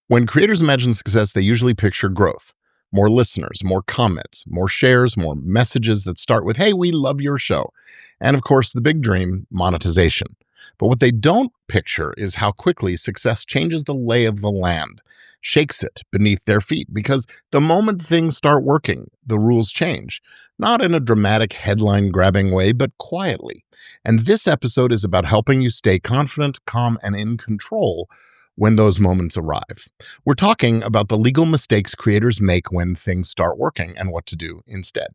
When creators imagine success, they usually picture growth, more listeners, more comments, more shares, more messages that start with, "Hey, we love your show." And of course, the big dream, monetization. But what they don't picture is how quickly success changes the lay of the land, shakes it beneath their feet. Because the moment things start working, the rules change, not in a dramatic headline grabbing way, but quietly. And this episode is about helping you stay confident, calm, and in control when those moments arrive. We're talking about the legal mistakes creators make when things start working and what to do instead.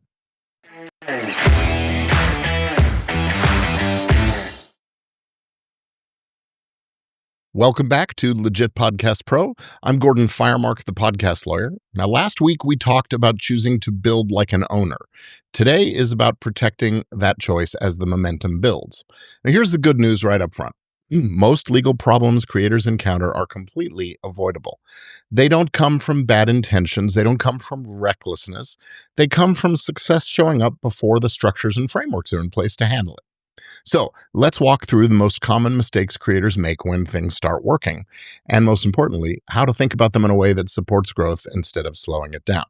Welcome back to Legit Podcast Pro. I'm Gordon Firemark, the podcast lawyer. Now, last week we talked about choosing to build like an owner. Today is about protecting that choice as the momentum builds. Now, here's the good news right up front. Most legal problems creators encounter are completely avoidable. They don't come from bad intentions. They don't come from recklessness. They come from success showing up before the structures and frameworks are in place to handle it. So let's walk through the most common mistakes creators make when things start working, and most importantly, how to think about them in a way that supports growth instead of slowing it down.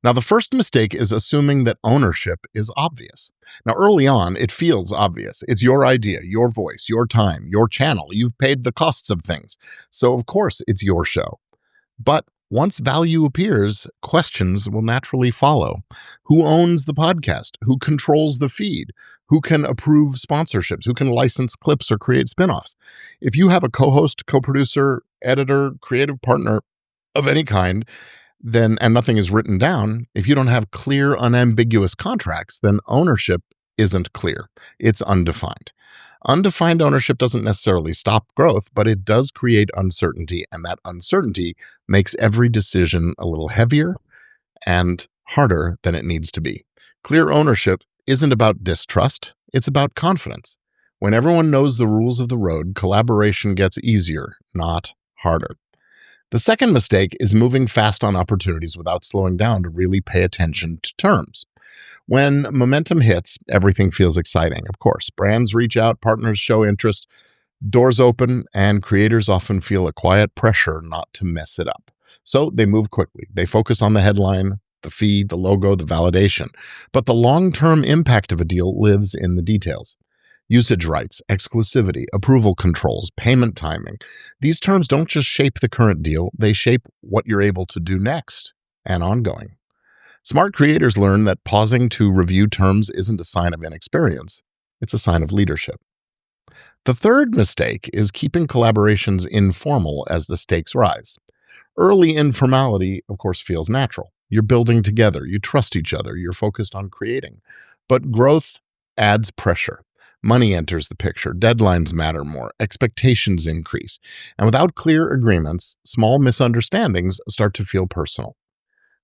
Now, the first mistake is assuming that ownership is obvious. Now, early on, it feels obvious. It's your idea, your voice, your time, your channel. You've paid the costs of things. So, of course, it's your show. But once value appears, questions will naturally follow. Who owns the podcast? Who controls the feed? Who can approve sponsorships? Who can license clips or create spinoffs? If you have a co-host, co-producer, editor, creative partner of any kind, then and nothing is written down, if you don't have clear, unambiguous contracts, then ownership isn't clear. It's undefined. Undefined ownership doesn't necessarily stop growth, but it does create uncertainty, and that uncertainty makes every decision a little heavier and harder than it needs to be. Clear ownership isn't about distrust, it's about confidence. When everyone knows the rules of the road, collaboration gets easier, not harder. The second mistake is moving fast on opportunities without slowing down to really pay attention to terms. When momentum hits, everything feels exciting, of course. Brands reach out, partners show interest, doors open, and creators often feel a quiet pressure not to mess it up. So they move quickly. They focus on the headline, the feed, the logo, the validation. But the long-term impact of a deal lives in the details. Usage rights, exclusivity, approval controls, payment timing. These terms don't just shape the current deal, they shape what you're able to do next and ongoing. Smart creators learn that pausing to review terms isn't a sign of inexperience, it's a sign of leadership. The third mistake is keeping collaborations informal as the stakes rise. Early informality, of course, feels natural. You're building together, you trust each other, you're focused on creating. But growth adds pressure. Money enters the picture, deadlines matter more, expectations increase. And without clear agreements, small misunderstandings start to feel personal.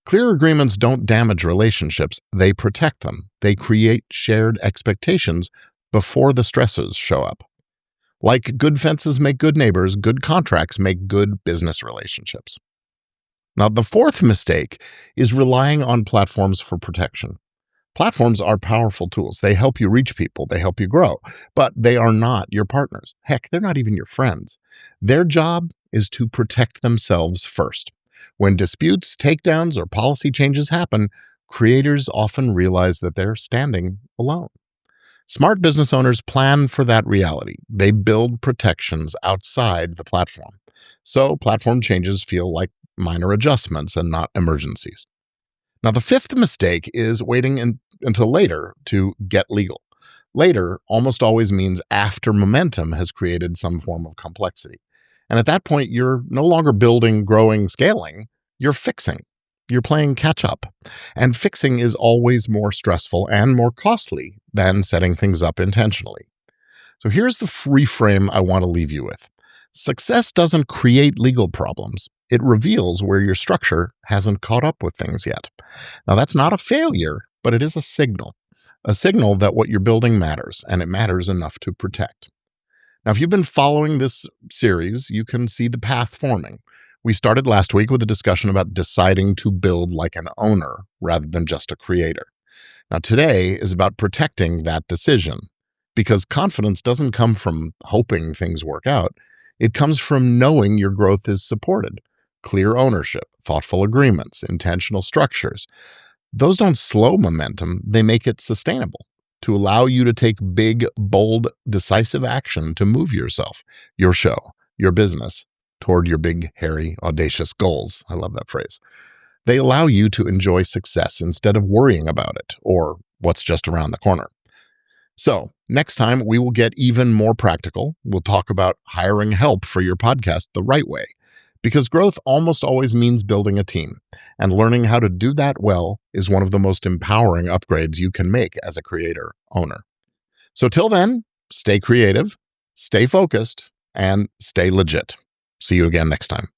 Clear agreements don't damage relationships, they protect them. They create shared expectations before the stresses show up. Like good fences make good neighbors, good contracts make good business relationships. Now, the fourth mistake is relying on platforms for protection. Platforms are powerful tools. They help you reach people, they help you grow, but they are not your partners. Heck, they're not even your friends. Their job is to protect themselves first. When disputes, takedowns, or policy changes happen, creators often realize that they're standing alone. Smart business owners plan for that reality. They build protections outside the platform. So platform changes feel like minor adjustments and not emergencies. Now, the fifth mistake is waiting until later to get legal. Later almost always means after momentum has created some form of complexity. And at that point, you're no longer building, growing, scaling, you're fixing. You're playing catch up. And fixing is always more stressful and more costly than setting things up intentionally. So here's the reframe I want to leave you with. Success doesn't create legal problems. It reveals where your structure hasn't caught up with things yet. Now, that's not a failure, but it is a signal that what you're building matters, and it matters enough to protect. Now, if you've been following this series, you can see the path forming. We started last week with a discussion about deciding to build like an owner rather than just a creator. Now, today is about protecting that decision, because confidence doesn't come from hoping things work out. It comes from knowing your growth is supported. clear ownership, thoughtful agreements, intentional structures. Those don't slow momentum, they make it sustainable to allow you to take big, bold, decisive action to move yourself, your show, your business toward your big, hairy, audacious goals. I love that phrase. They allow you to enjoy success instead of worrying about it or what's just around the corner. So, next time we will get even more practical. We'll talk about hiring help for your podcast the right way, because growth almost always means building a team, and learning how to do that well is one of the most empowering upgrades you can make as a creator owner. So, till then, stay creative, stay focused, and stay legit. See you again next time.